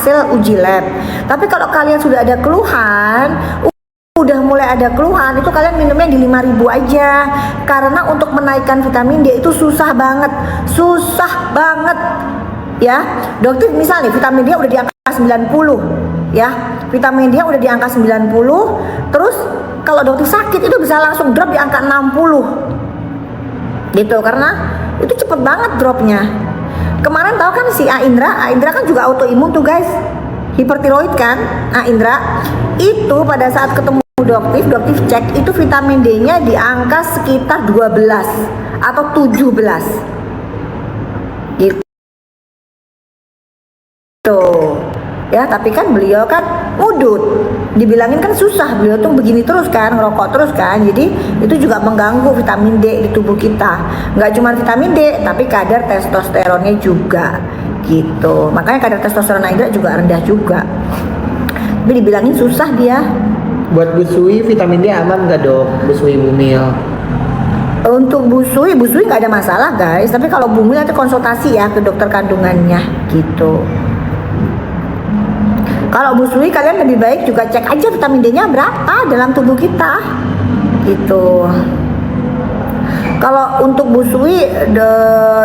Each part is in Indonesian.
hasil uji lab. Tapi kalau kalian sudah ada keluhan, udah mulai ada keluhan, itu kalian minumnya di 5.000 aja. Karena untuk menaikkan vitamin D itu susah banget ya. Dokter misal nih vitamin D udah di angka 90 ya, vitamin D udah di angka 90, terus kalau dokter sakit itu bisa langsung drop di angka 60 gitu, karena itu cepet banget dropnya. Kemarin tahu kan si Indra kan juga autoimun tuh guys, hipertiroid kan. Indra itu pada saat ketemu dokter cek itu vitamin D-nya di angka sekitar 12 atau 17 gitu ya. Tapi kan beliau kan udut, dibilangin kan susah, beliau tuh begini terus kan, ngerokok terus kan, jadi itu juga mengganggu vitamin D di tubuh kita. Nggak cuma vitamin D, tapi kadar testosteronnya juga gitu. Makanya kadar testosteron Indra juga rendah juga, tapi dibilangin susah dia. Buat busui vitamin D aman nggak dok? Busui bumil? Untuk busui nggak ada masalah guys, tapi kalau bumil nanti konsultasi ya ke dokter kandungannya gitu. Kalau busui kalian lebih baik juga cek aja vitamin D-nya berapa dalam tubuh kita gitu. Kalau untuk busui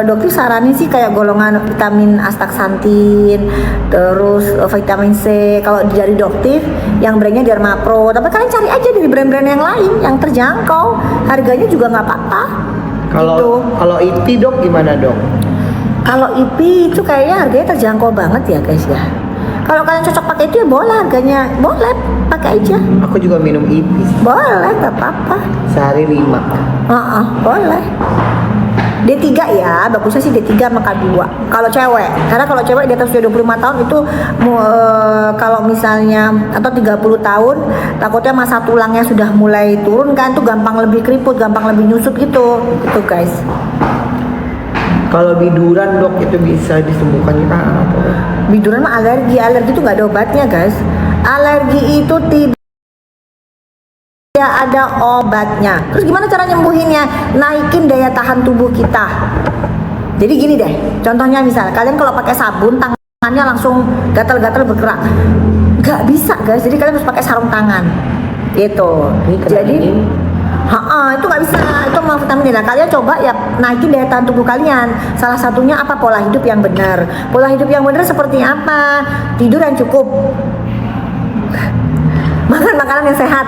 dokter saranin sih kayak golongan vitamin astaxanthin, terus vitamin C kalau dari dokter yang brandnya Dermapro. Tapi kalian cari aja dari brand-brand yang lain yang terjangkau, harganya juga nggak apa-apa. Kalau IP dok gimana dok? Kalau IP itu kayaknya harganya terjangkau banget ya guys ya. Kalau kalian cocok pakai itu ya boleh, harganya boleh pakai aja. Aku juga minum IP. Boleh, nggak apa-apa. Sehari 5. Boleh. D3 ya, bagusnya sih D3 sama K2 kalau cewek. Karena kalau cewek di atas usia 25 tahun itu kalau misalnya atau 30 tahun takutnya masa tulangnya sudah mulai turun kan, tuh gampang lebih keriput, gampang lebih nyusut gitu guys. Kalau biduran dok itu bisa disembuhkan kita atau? Biduran mah alergi itu nggak ada obatnya guys. Alergi itu tidak ada obatnya. Terus gimana cara nyembuhinnya? Naikin daya tahan tubuh kita. Jadi gini deh, contohnya misal kalian kalau pakai sabun tangannya langsung gatal-gatal bergerak, nggak bisa guys. Jadi kalian harus pakai sarung tangan gitu. Jadi itu nggak bisa, itu mau vitamin D. Nah, kalian coba ya naikin daya tahan tubuh kalian. Salah satunya apa? Pola hidup yang benar. Pola hidup yang benar seperti apa? Tidur yang cukup, makan makanan yang sehat,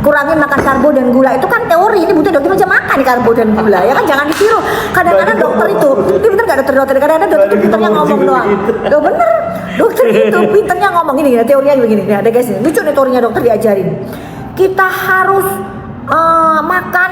kurangin makan karbo dan gula. Itu kan teori, ini butuh dokter aja makan karbo dan gula ya kan, jangan ditiru. Kadang-kadang dokter itu bener nggak dokter kadang-kadang dokter itu pinternya ngomong doang. Bener, dokter itu pinternya ngomong gini, teorinya begini. Ada guys, lucu nih teorinya dokter diajarin. Kita harus makan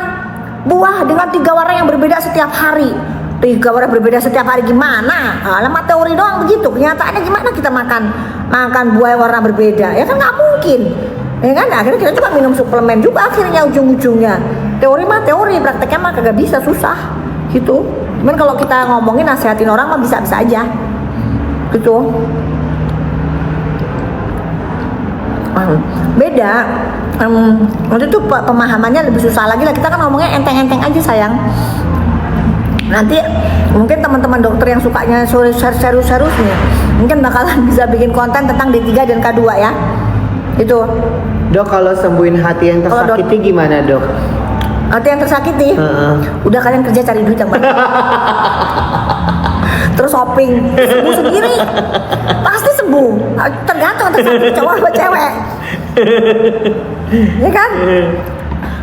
buah dengan 3 warna yang berbeda setiap hari. 3 warna berbeda setiap hari gimana? Lama teori doang begitu. Kenyataannya gimana kita makan buah yang warna berbeda? Ya kan nggak mungkin. Ya kan? Akhirnya kita coba minum suplemen juga akhirnya ujung-ujungnya. Teori mah teori, prakteknya mah kagak bisa, susah gitu. Cuman kalau kita ngomongin nasihatin orang mah bisa-bisa aja gitu. Beda. Waktu itu pemahamannya lebih susah lagi lah. Kita kan ngomongnya enteng-enteng aja sayang. Nanti mungkin teman-teman dokter yang sukanya serius nih, mungkin bakalan bisa bikin konten tentang D3 dan K2 ya. Itu. Dok, kalau sembuhin hati yang tersakiti gimana dok? Hati yang tersakiti? Udah kalian kerja cari duit yang banyak. Terus shopping, sembuh sendiri, pasti sembuh. Tergantung tersakiti cowok atau cewek. Ya kan?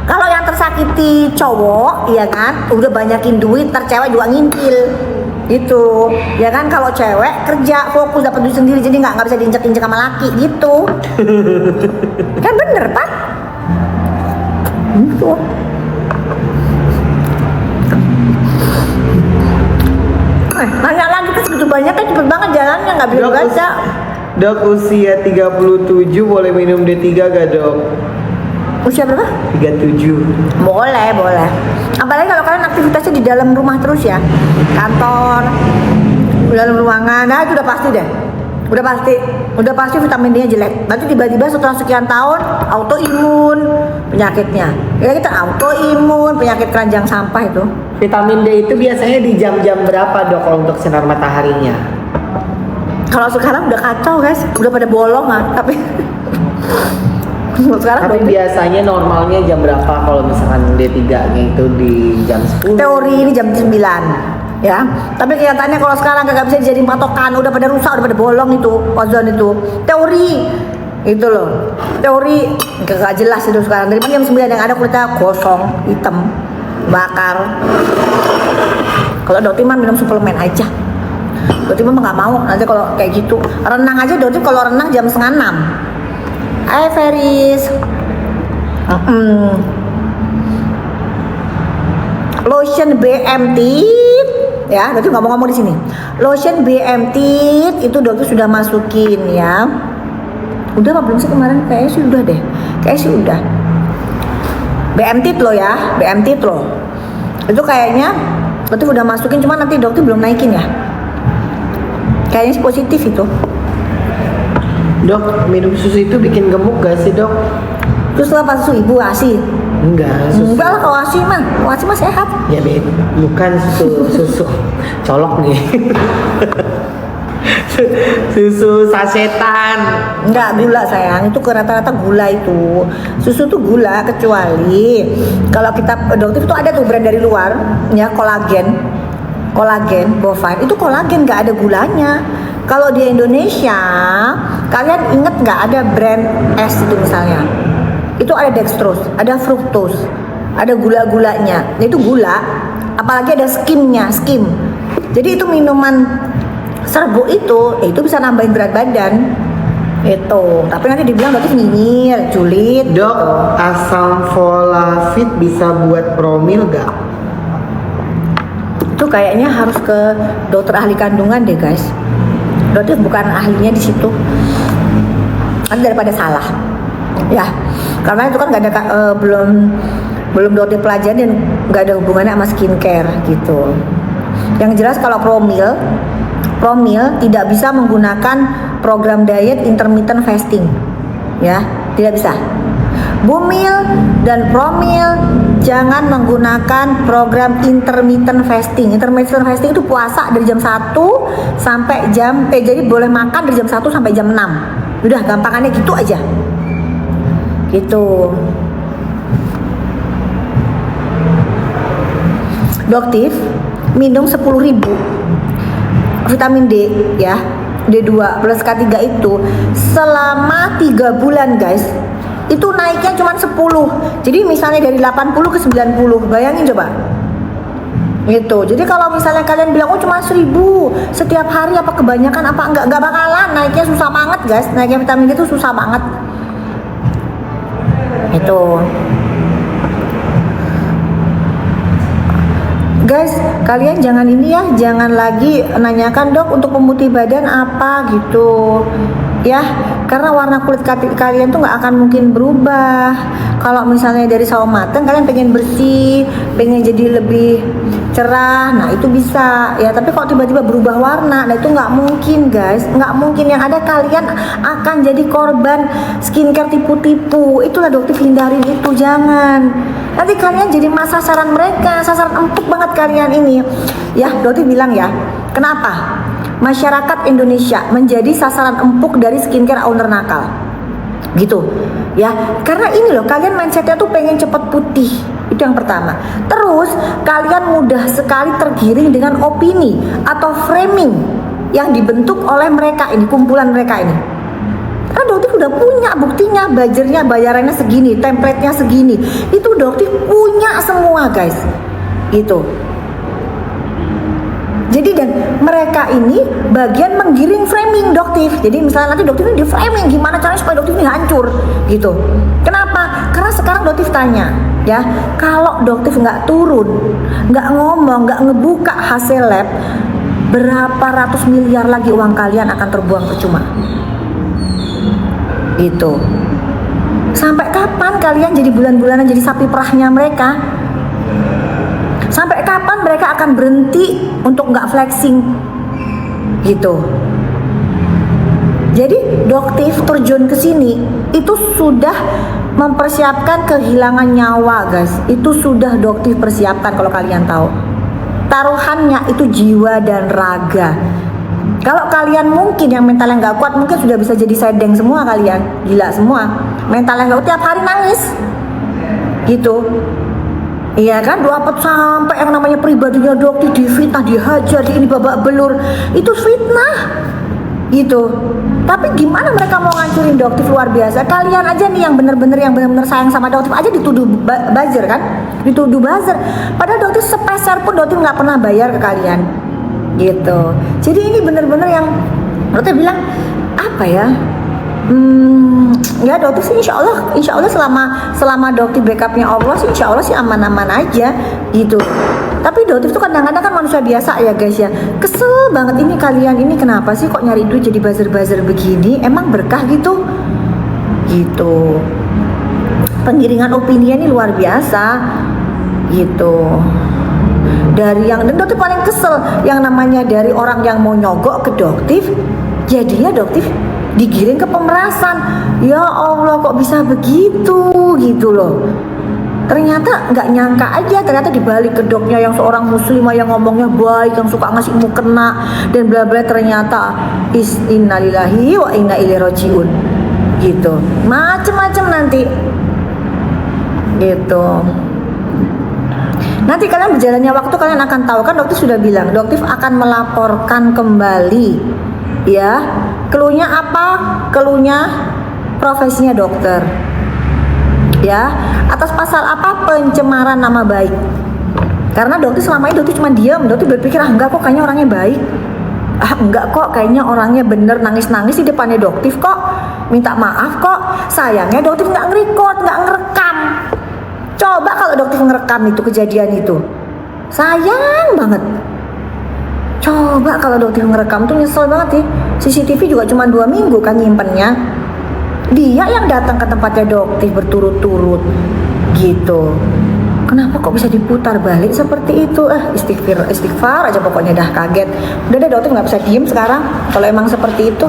Kalau yang tersakiti cowok, ya kan, udah banyakin duit, cewek juga ngintil, gitu. Ya kan, kalau cewek kerja fokus dapat duit sendiri, jadi nggak bisa diinjak-injak sama laki, gitu. Kan bener pak? Gitu. Nanya lagi kan segitu banyak kan cepet banget jalannya, nggak bisa baca. Dok, usia 37 boleh minum D3 gak dok? Usia berapa? 37. Boleh. Apalagi kalau kalian aktivitasnya di dalam rumah terus ya, kantor, di dalam ruangan, nah itu udah pasti deh. Udah pasti vitamin D-nya jelek. Nanti tiba-tiba setelah sekian tahun autoimun penyakitnya. Ya kita autoimun penyakit keranjang sampah itu. Vitamin D itu biasanya di jam-jam berapa dok kalau untuk sinar mataharinya? Kalau sekarang udah kacau guys, udah pada bolong kan, tapi sekarang Tapi biasanya normalnya jam berapa kalau misalkan D3-nya itu di jam 10? teori ini jam 9 ya, tapi kenyataannya kalau sekarang kagak bisa dijadiin patokan, udah pada rusak, udah pada bolong itu ozon itu. Teori itu loh, teori kagak jelas itu sekarang. Dari jam 9 yang ada kulitnya gosong, hitam, bakar. Kalau dokter mah minum suplemen aja. Dokter mah nggak mau nanti kalau kayak gitu. Renang aja dokter kalau renang jam 5:30. Hai Feris. Lotion BM Tit ya, dokter nggak mau ngomong di sini. Lotion BM Tit itu dokter sudah masukin ya. Udah apa belum sih kemarin? Kayaknya sih udah deh. Kayaknya sih udah. BM Tit lo ya, BM Tit lo. Itu kayaknya dokter udah masukin, cuma nanti dokter belum naikin ya. Kayaknya sih positif itu. Dok, minum susu itu bikin gemuk gak sih dok? Terus apa susu ibu ASI? Enggak, susu. Enggak lah kalau ASI mah sehat. Ya bukan susu colok nih. Susu sasetan. Enggak, gula sayang, itu ke rata-rata gula itu. Susu tuh gula, kecuali kalau kita dokter itu ada tuh brand dari luar ya, kolagen bovine itu kolagen nggak ada gulanya. Kalau di Indonesia kalian inget nggak ada brand es itu misalnya, itu ada dextrose, ada fructose, ada gula-gulanya. Itu gula, apalagi ada skimnya, skim. Jadi itu minuman serbuk itu bisa nambahin berat badan itu. Tapi nanti dibilang dokter nyinyir, julid. Dok, asam folafit bisa buat promil gak? Itu kayaknya harus ke dokter ahli kandungan deh guys. Dokter bukan ahlinya di situ. Nanti daripada salah, ya. Karena itu kan nggak ada belum dokter pelajari dan nggak ada hubungannya sama skincare gitu. Yang jelas kalau promil tidak bisa menggunakan program diet intermittent fasting, ya, tidak bisa. Bumil dan promil jangan menggunakan program intermittent fasting. Intermittent fasting itu puasa dari jam 1 sampai jadi boleh makan dari jam 1 sampai jam 6. Udah gampangannya gitu aja. Gitu. Doktif minum 10.000 vitamin D ya, D2 plus K3 itu selama 3 bulan guys. Itu naiknya cuma 10. Jadi misalnya dari 80 ke 90, bayangin coba. Gitu. Jadi kalau misalnya kalian bilang cuma 1.000 setiap hari apa kebanyakan apa enggak bakalan, naiknya susah banget guys. Naiknya vitamin D itu susah banget. Itu. Guys, kalian jangan ini ya, jangan lagi nanyakan dok untuk pemutih badan apa gitu ya, karena warna kulit kalian tuh nggak akan mungkin berubah. Kalau misalnya dari sawo mateng kalian pengen bersih, pengen jadi lebih cerah, nah itu bisa ya. Tapi kalau tiba-tiba berubah warna, nah itu nggak mungkin guys, nggak mungkin. Yang ada kalian akan jadi korban skincare tipu-tipu. Itulah dokter hindarin itu, jangan. Nanti kalian jadi sasaran mereka, sasaran empuk banget kalian ini. Ya, dokter bilang ya, kenapa masyarakat Indonesia menjadi sasaran empuk dari skincare owner nakal? Gitu ya, karena ini loh, kalian mindsetnya tuh pengen cepet putih, itu yang pertama. Terus kalian mudah sekali tergiring dengan opini atau framing yang dibentuk oleh mereka ini, kumpulan mereka ini. Kan dokter udah punya buktinya, belajarnya, bayarannya segini, template-nya segini, itu dokter punya semua guys, gitu. Jadi dan mereka ini bagian menggiring framing doktif. Jadi misalnya nanti doktif ini di framing, gimana caranya supaya doktif ini hancur gitu. Kenapa? Karena sekarang doktif tanya ya, kalau doktif nggak turun, nggak ngomong, nggak ngebuka hasil lab, berapa ratus miliar lagi uang kalian akan terbuang percuma gitu. Sampai kapan kalian jadi bulan-bulanan jadi sapi perahnya mereka? Sampai kapan mereka akan berhenti untuk nggak flexing gitu. Jadi doktif terjun ke sini itu sudah mempersiapkan kehilangan nyawa guys. Itu sudah doktif persiapkan, kalau kalian tahu. Taruhannya itu jiwa dan raga. Kalau kalian mungkin yang mentalnya nggak kuat, mungkin sudah bisa jadi sedeng semua kalian, gila semua. Mentalnya nggak kuat tiap hari nangis, gitu. Iya kan, dapat sampai yang namanya pribadinya dokter difitnah, dihajar, di ini babak belur, itu fitnah, gitu. Tapi gimana mereka mau ngancurin dokter luar biasa? Kalian aja nih yang bener-bener sayang sama dokter aja dituduh buzzer kan, dituduh buzzer. Padahal dokter sepeser pun dokter nggak pernah bayar ke kalian, gitu. Jadi ini bener-bener yang dokter bilang apa ya? Ya dokter sih insya Allah selama dokter backupnya Allah sih insya Allah sih aman-aman aja gitu. Tapi dokter tuh kadang-kadang kan manusia biasa ya guys ya, kesel banget ini kalian ini kenapa sih kok nyari duit jadi buzzer begini, emang berkah gitu. Penggiringan opini ini luar biasa gitu. Dari yang, dan dokter paling kesel yang namanya dari orang yang mau nyogok ke dokter, jadinya dokter digiring ke pemerasan. Ya Allah kok bisa begitu gitu loh. Ternyata nggak nyangka aja, ternyata dibalik kedoknya yang seorang muslimah yang ngomongnya baik, yang suka ngasih mukena dan bla bla, ternyata innalillahi wa inna ilaihi rajiun gitu, macem-macem nanti gitu. Nanti kalian berjalannya waktu kalian akan tahu kan, dokter sudah bilang dokter akan melaporkan kembali ya. Keluhnya apa? Keluhnya profesinya dokter ya, atas pasal apa? Pencemaran nama baik. Karena dokter selama ini dokter cuma diam, dokter berpikir enggak kok kayaknya orangnya baik, enggak kok kayaknya orangnya bener, nangis-nangis di depannya dokter kok, minta maaf kok. Sayangnya dokter nggak ngerekord, nggak ngerekam. Coba kalau dokter ngerekam itu kejadian itu, sayang banget. Coba kalau dokter ngerekam tuh nyesel banget ya. CCTV juga cuma 2 minggu kan nyimpennya. Dia yang datang ke tempatnya dokter berturut-turut gitu. Kenapa kok bisa diputar balik seperti itu? Istighfar aja pokoknya, dah kaget. Udah deh dokter nggak bisa diem sekarang. Kalau emang seperti itu,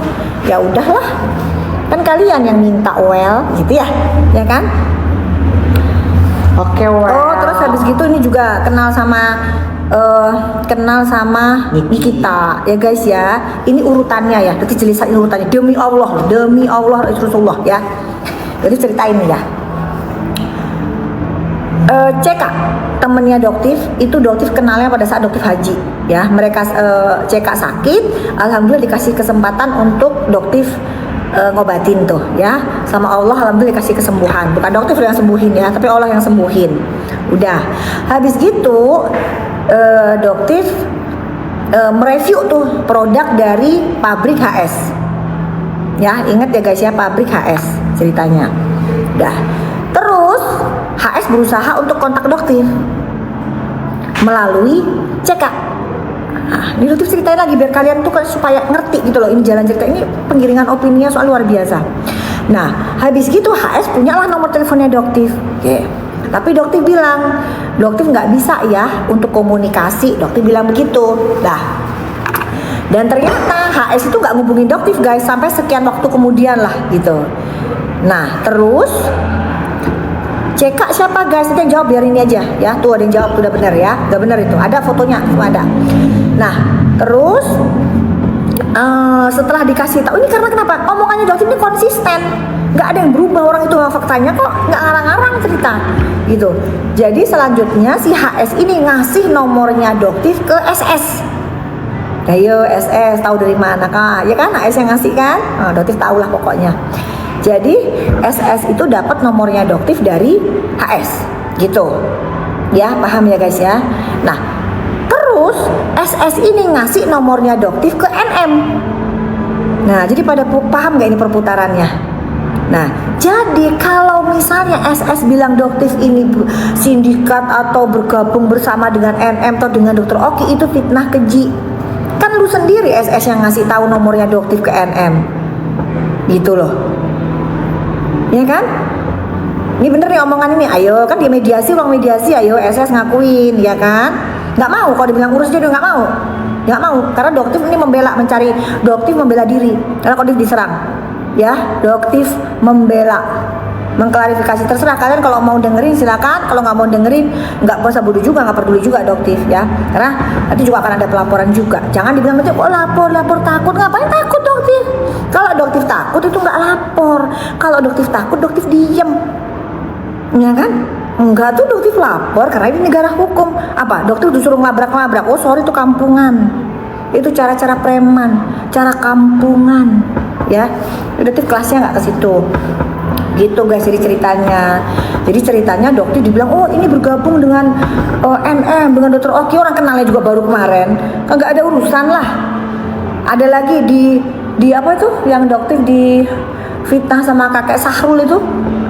ya udahlah. Kan kalian yang minta gitu ya kan? Oke, Oh, terus habis gitu ini juga kenal sama Nikita ya guys ya. Ini urutannya ya, nanti jelasin urutannya demi Allah Rasulullah ya. Jadi ceritain ya. CK temennya dokter itu, dokter kenalnya pada saat dokter haji ya. Mereka CK sakit, alhamdulillah dikasih kesempatan untuk dokter ngobatin tuh ya, sama Allah alhamdulillah dikasih kesembuhan. Bukan dokter yang sembuhin ya, tapi Allah yang sembuhin. Udah habis gitu dokter mereview tuh produk dari pabrik HS ya. Ingat ya guys ya, pabrik HS ceritanya. Udah terus HS berusaha untuk kontak dokter melalui CK. Nah, ini dokter ceritain lagi biar kalian tuh supaya ngerti gitu loh, ini jalan cerita, ini penggiringan opininya soal luar biasa. Nah habis gitu HS punyalah nomor teleponnya dokter. Tapi dokter bilang dokter nggak bisa ya untuk komunikasi, dokter bilang begitu. Dan ternyata HS itu nggak ngubungin dokter guys sampai sekian waktu kemudian lah gitu. Nah terus CK siapa guys? Itu yang jawab, biar ini aja ya. Tuh ada yang jawab, tuh udah bener ya, udah bener itu, ada fotonya, semua ada. Nah terus setelah dikasih tahu, ini karena kenapa? Omongannya dokter ini konsisten, nggak ada yang berubah, orang itu faktanya kok nggak ngarang-ngarang cerita gitu. Jadi selanjutnya si HS ini ngasih nomornya dokter ke SS. Ayo SS tahu dari mana kak? Ya kan HS yang ngasih kan? Dokter tahu lah pokoknya. Jadi SS itu dapat nomornya dokter dari HS gitu ya, paham ya guys ya. Nah terus SS ini ngasih nomornya dokter ke NM. Nah jadi pada paham gak ini perputarannya? Nah jadi kalau misalnya SS bilang dokter ini sindikat atau bergabung bersama dengan NM atau dengan dokter Oki, itu fitnah keji. Kan lu sendiri SS yang ngasih tahu nomornya dokter ke NM gitu loh, ya kan? Ini bener nih omongan ini, ayo kan di mediasi, ruang mediasi, ayo SS ngakuin ya kan? Nggak mau, kalau dibilang urus dia nggak mau, karena dokter ini mencari dokter membela diri karena kalau diserang ya, dokter membela mengklarifikasi. Terserah kalian, kalau mau dengerin silakan, kalau nggak mau dengerin nggak usah bodoh juga, nggak peduli juga Doktif ya, karena nanti juga akan ada pelaporan juga. Jangan dibilang nanti kok lapor takut, ngapain takut Doktif? Kalau Doktif takut itu nggak lapor, kalau Doktif takut Doktif diem, ya kan? Enggak tuh Doktif lapor karena ini negara hukum. Apa? Doktif disuruh ngelabrak-ngelabrak? Oh sorry, itu kampungan. Itu cara-cara preman, cara kampungan, ya. Doktif kelasnya nggak ke situ. Gitu guys, jadi ceritanya Doktif dibilang, oh ini bergabung dengan NM, dengan Dokter Oki, orang kenalnya juga baru kemarin, kan nggak ada urusan lah. Ada lagi di apa itu yang Doktif di fitnah sama kakek Sahrul itu,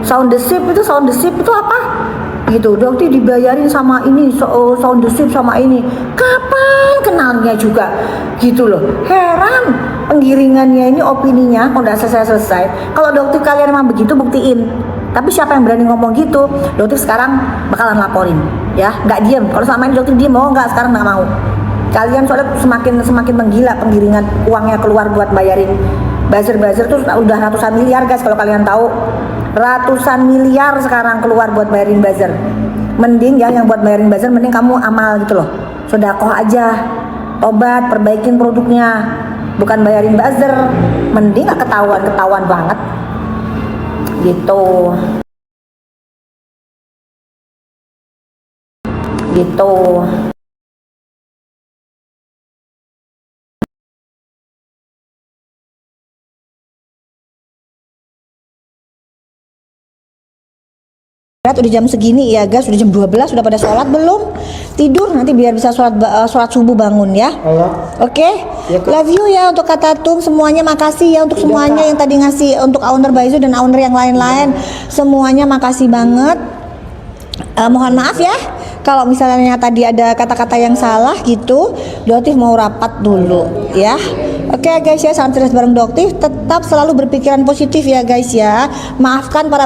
sound the ship itu apa? Gitu, Doktif dibayarin sama ini, sound the ship sama ini. Kapan kenalnya juga? Gitu loh. Heran, penggiringannya ini, opininya kok udah selesai. Kalau Doktif kalian emang begitu, buktiin. Tapi siapa yang berani ngomong gitu? Doktif sekarang bakalan laporin, ya. Nggak diem. Kalau selama ini Doktif diem, mau nggak? Sekarang nggak mau. Kalian soalnya semakin menggila penggiringan, uangnya keluar buat bayarin buzzer tuh udah ratusan miliar guys, kalau kalian tahu. Ratusan miliar sekarang keluar buat bayarin buzzer. Mending ya, yang buat bayarin buzzer mending kamu amal gitu loh, sedekah aja, obat, perbaikin produknya, bukan bayarin buzzer. Mending gak ketahuan banget gitu. Udah jam segini ya guys, udah jam 12, udah pada sholat belum? Tidur nanti biar bisa sholat subuh bangun ya. Oke, Ya, Kak. love you ya untuk Kak Tatum, semuanya makasih ya untuk semuanya yang tadi ngasih, untuk owner Baizu dan owner yang lain-lain, semuanya makasih banget. Mohon maaf ya kalau misalnya tadi ada kata-kata yang salah gitu. Doktif mau rapat dulu ya. Oke guys ya, salam cerdas bareng Doktif, tetap selalu berpikiran positif ya guys ya. Maafkan para